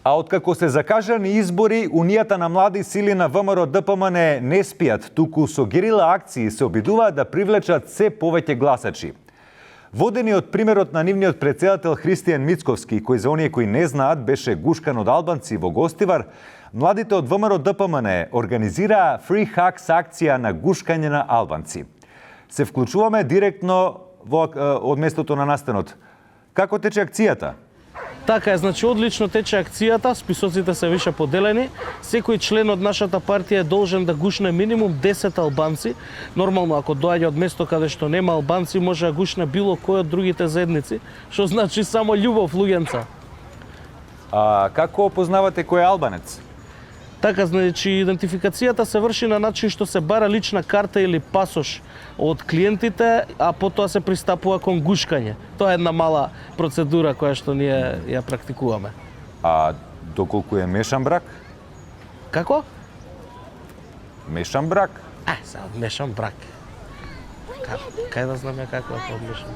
А откако се закажани избори, Унијата на млади сили на ВМРО ДПМН не спијат, туку со герила акции се обидуваат да привлечат се повеќе гласачи. Водени од примерот на нивниот председател Христијан Мицковски, кој за оние кои не знаат беше гушкан од албанци во Гостивар, младите од ВМРО ДПМН организираа Free Hugs акција на гушкање на албанци. Се вклучуваме директно од местото на настанот. Како тече акцијата? Така е, значи одлично тече акцијата, списоците се више поделени. Секој член од нашата партија е должен да гушне минимум 10 албанци. Нормално, ако доаѓа од место каде што нема албанци, може да гушне било кој од другите заедници, што значи само љубов луѓенца. А како опознавате кој е албанец? Така, значи, идентификацијата се врши на начин што се бара лична карта или пасош од клиентите, а потоа се пристапува кон гушкање. Тоа е една мала процедура која што ние ја практикуваме. А доколку е мешан брак? Како? Мешан брак? Сега мешан брак. Кај да знаме како е тоа мешан?